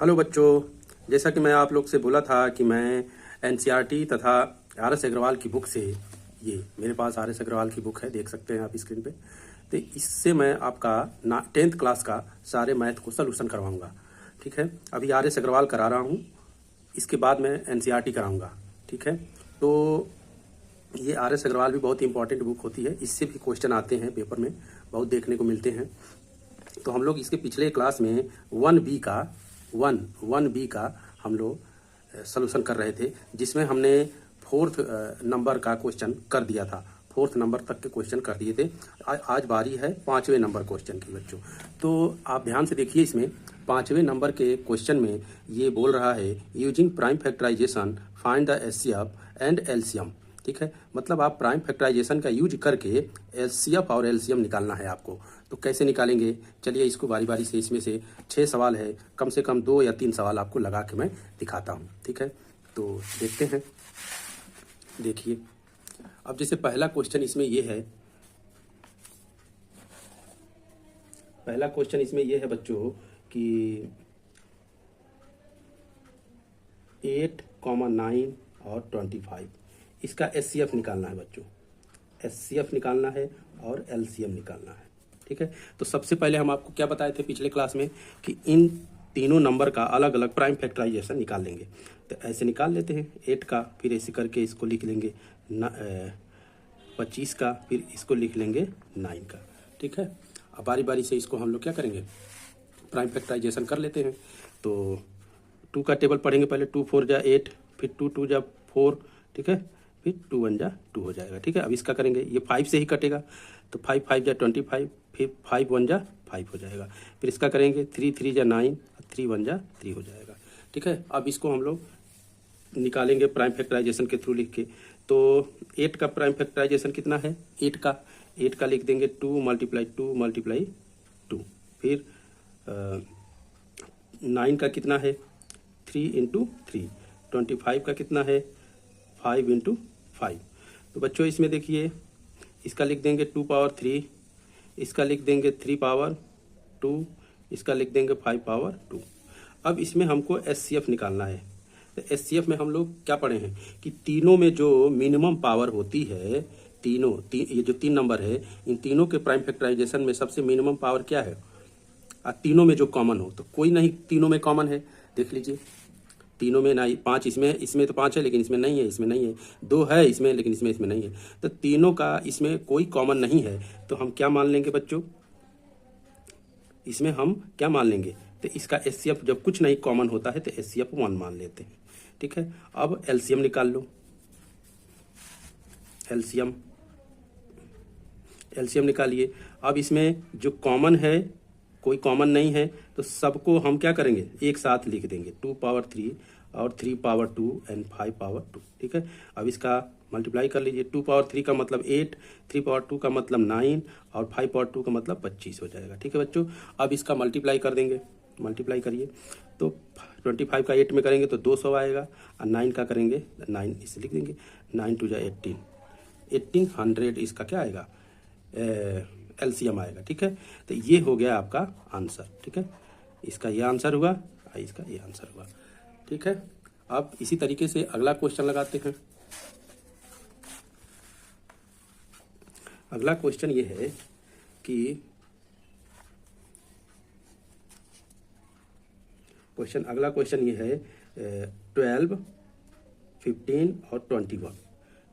Hello बच्चों, जैसा कि मैं आप लोग से बोला था कि मैं एनसीईआरटी तथा आर एस अग्रवाल की बुक से, ये मेरे पास आर एस अग्रवाल की बुक है, देख सकते हैं आप स्क्रीन पे। तो इससे मैं आपका 10th क्लास का सारे मैथ को सलूशन करवाऊंगा। ठीक है, अभी आर एस अग्रवाल करा रहा हूँ, इसके बाद मैं एनसीईआरटी कराऊंगा। ठीक है, तो ये आर एस अग्रवाल भी बहुत ही इंपॉर्टेंट बुक होती है, इससे भी क्वेश्चन आते हैं पेपर में, बहुत देखने को मिलते हैं। तो हम लोग इसके पिछले क्लास में 1 बी का हम लोग सलूशन कर रहे थे, जिसमें हमने 4th नंबर का क्वेश्चन कर दिया था। 4th नंबर तक के क्वेश्चन कर दिए थे। आज बारी है 5वें नंबर क्वेश्चन की बच्चों। तो आप ध्यान से देखिए, इसमें 5वें नंबर के क्वेश्चन में ये बोल रहा है using prime factorisation find the HCF and LCM. ठीक है, मतलब आप प्राइम फैक्टराइजेशन का यूज करके एचसीएफ और एलसीएम निकालना है आपको। तो कैसे निकालेंगे, चलिए इसको बारी बारी से, इसमें से 6 सवाल है, कम से कम 2 या 3 सवाल आपको लगा के मैं दिखाता हूँ। ठीक है, तो देखते हैं। देखिए, अब जैसे पहला क्वेश्चन इसमें ये है, पहला क्वेश्चन इसमें ये है बच्चों कि 8, 9 और 25, इसका एचसीएफ निकालना है बच्चों। एचसीएफ निकालना है और एलसीएम निकालना है। ठीक है, तो सबसे पहले हम आपको क्या बताए थे पिछले क्लास में कि इन तीनों नंबर का अलग अलग प्राइम फैक्टराइजेशन निकाल लेंगे। तो ऐसे निकाल लेते हैं 8 का, फिर ऐसे करके इसको लिख लेंगे 25 का, फिर इसको लिख लेंगे 9 का। ठीक है, अब बारी बारी से इसको हम लोग क्या करेंगे, प्राइम फैक्टराइजेशन कर लेते हैं। तो 2 का टेबल पढ़ेंगे पहले। 2 4 जा 8, फिर 2 2 जा 4। ठीक है, फिर 2 1 जा 2 हो जाएगा। ठीक है, अब इसका करेंगे, ये 5 से ही कटेगा, तो 5 5 जा 25, फिर 5 1 जा 5 हो जाएगा। फिर इसका करेंगे 3 3 जा 9, 3 1 जा 3 हो जाएगा। ठीक है, अब इसको हम लोग निकालेंगे प्राइम फैक्टराइजेशन के थ्रू लिख के। तो 8 का प्राइम फैक्टराइजेशन कितना है, 8 का लिख देंगे 2 × 2 × 2। फिर 9 का कितना है, 3 × 3। 25 का कितना है, 5 × 5। तो बच्चों इसमें देखिए, इसका लिख देंगे 2 पावर 3, इसका लिख देंगे 3 पावर 2, इसका लिख देंगे 5 पावर 2। अब इसमें हमको एचसीएफ निकालना है। तो एचसीएफ में हम लोग क्या पढ़े हैं कि तीनों में जो मिनिमम पावर होती है, ये जो 3 नंबर है, इन तीनों के प्राइम फैक्टराइजेशन में सबसे मिनिमम पावर क्या है, तीनों में जो कॉमन हो। तो कोई नहीं, तीनों में कॉमन है, देख लीजिए। तीनों में नहीं, 5 इसमें तो 5 है, लेकिन इसमें नहीं है, इसमें नहीं है। 2 है इसमें, लेकिन इसमें नहीं है। तो तीनों का इसमें कोई कॉमन नहीं है, तो हम क्या मान लेंगे बच्चों, इसमें हम क्या मान लेंगे, तो इसका एचसीएफ जब कुछ नहीं कॉमन होता है तो एचसीएफ 1 मान लेते हैं। ठीक है, अब एलसीएम निकाल लो। एलसीएम निकालिए। अब इसमें जो कॉमन है, कोई कॉमन नहीं है, तो सबको हम क्या करेंगे, एक साथ लिख देंगे। 2 पावर 3 और 3 पावर 2 एंड 5 पावर 2। ठीक है, अब इसका मल्टीप्लाई कर लीजिए। 2 पावर 3 का मतलब 8, 3 पावर 2 का मतलब 9 और 5 पावर 2 का मतलब 25 हो जाएगा। ठीक है बच्चों, अब इसका मल्टीप्लाई कर देंगे। मल्टीप्लाई करिए तो 25 का 8 में करेंगे तो 200 आएगा, और 9 का करेंगे 9, इसे लिख देंगे 9 2 जा 18, 1800 इसका क्या आएगा, एलसीएम आएगा। ठीक है, तो ये हो गया आपका आंसर। ठीक है, इसका ये आंसर हुआ, इसका ये आंसर हुआ। ठीक है, अब इसी तरीके से अगला क्वेश्चन लगाते हैं। अगला क्वेश्चन ये है कि अगला क्वेश्चन ये है 12, 15 और 21।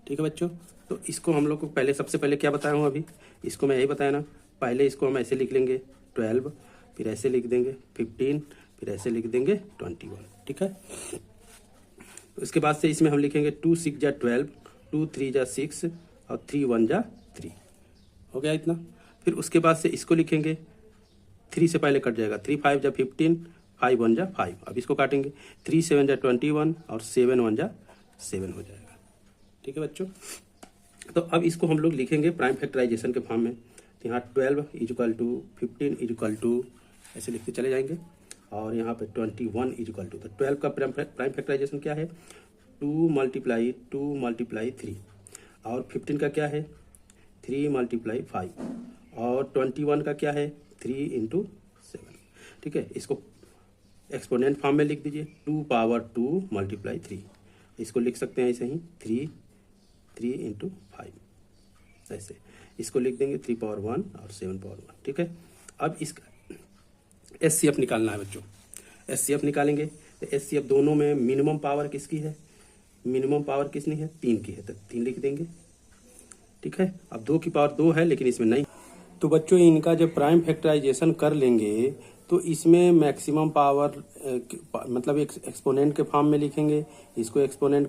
ठीक है बच्चों, तो इसको हम लोग को पहले, सबसे पहले क्या बताया हूँ अभी, इसको मैं यही बताया ना। पहले इसको हम ऐसे लिख लेंगे 12, फिर ऐसे लिख देंगे 15, फिर ऐसे लिख देंगे 21। ठीक है, तो इसके बाद से इसमें हम लिखेंगे 2 6 जा 12, 2 3 जा 6 और 3 1 जा 3। हो गया इतना। फिर उसके बाद से इसको लिखेंगे, 3 से पहले कट जाएगा, 3 5 जा 15, 5 1 जा 5। अब इसको काटेंगे, 3 7 जा 21 और 7 1 जा 7 हो जाएगा। ठीक है बच्चों, तो अब इसको हम लोग लिखेंगे प्राइम फैक्टराइजेशन के फॉर्म में। तो यहाँ 12 = 15 = ऐसे लिखते चले जाएंगे, और यहाँ पे 21 = तो 12 का प्राइम फैक्टराइजेशन क्या है, 2 × 2 × 3, और 15 का क्या है, 3 × 5, और 21 का क्या है, 3 × 7। ठीक है, इसको एक्सपोनेंट फॉर्म में लिख दीजिए 2 पावर 2 मल्टीप्लाई 3, इसको लिख सकते हैं ऐसे ही 3 इंटू 5 ऐसे, इसको लिख देंगे 3 पावर 1 और 7 पावर 1। ठीक है, अब इसका एचसीएफ निकालना है बच्चों। एचसीएफ निकालेंगे तो एचसीएफ दोनों में मिनिमम पावर किसकी है, मिनिमम पावर किसनी है, 3 की है, तो 3 लिख देंगे। ठीक है, अब 2 की पावर 2 है लेकिन इसमें नहीं। तो बच्चों इनका जब प्राइम फैक्टराइजेशन कर लेंगे तो इसमें मैक्सिमम पावर मतलब एक्सपोनेंट के फॉर्म में लिखेंगे, इसको एक्सपोनेंट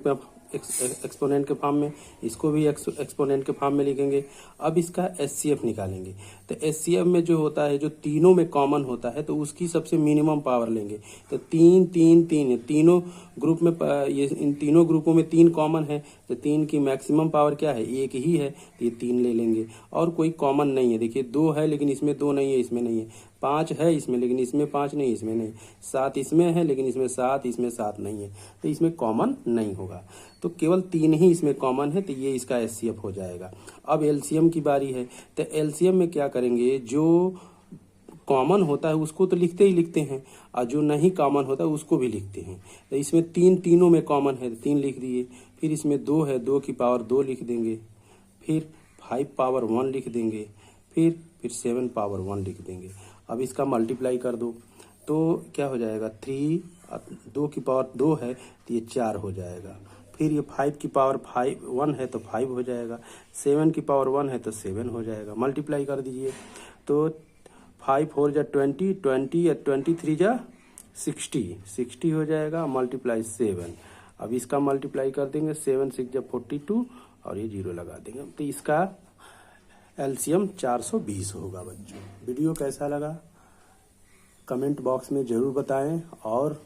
के फॉर्म में, इसको भी एक्सपोनेंट के फॉर्म में लिखेंगे। अब इसका एचसीएफ निकालेंगे तो एचसीएफ में जो होता है, जो तीनों में कॉमन होता है, तो उसकी सबसे मिनिमम पावर लेंगे। तो 3 3 3 तीनों ग्रुप में ये इन तीनों ग्रुपों में 3 कॉमन है, तो 3 की मैक्सिमम पावर क्या है, 1 ही है, तो ये 3 ले लेंगे। और कोई कॉमन नहीं है, देखिए 2 है लेकिन इसमें 2 नहीं है, इसमें नहीं है, 5 है इसमें लेकिन इसमें 5 नहीं, इसमें नहीं, 7 इसमें है लेकिन इसमें 7 नहीं है, तो इसमें कॉमन नहीं होगा। तो केवल 3 ही इसमें कॉमन है, तो ये इसका एचसीएफ हो जाएगा। अब एलसीएम की बारी है, तो एलसीएम में क्या करेंगे, जो कॉमन होता है उसको तो लिखते ही लिखते हैं, और जो नहीं कॉमन होता है उसको भी लिखते हैं। तो इसमें 3 तीनों में कॉमन है, 3 लिख दिए। फिर इसमें 2 है, 2 की पावर 2 लिख देंगे। फिर 5 पावर 1 लिख देंगे। फिर 7 पावर 1 लिख देंगे। अब इसका मल्टीप्लाई कर दो तो क्या हो जाएगा, 3 2 की पावर 2 है तो ये 4 हो जाएगा। फिर ये 5 की पावर 1 है तो 5 हो जाएगा। 7 की पावर 1 है तो 7 हो जाएगा। मल्टीप्लाई कर दीजिए तो 5 4 जा 20, 20 या 23 जा 60 हो जाएगा। मल्टीप्लाई 7, अब इसका मल्टीप्लाई कर देंगे, 7 6 जा 42 और ये 0 लगा देंगे। तो इसका एलसीएम 420 होगा। बच्चों वीडियो कैसा लगा कमेंट बॉक्स में ज़रूर बताएं, और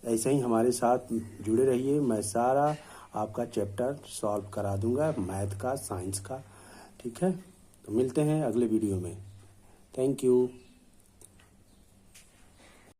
ऐसे ही हमारे साथ जुड़े रहिए। मैं सारा आपका चैप्टर सॉल्व करा दूंगा, मैथ का, साइंस का। ठीक है, तो मिलते हैं अगले वीडियो में। Thank you.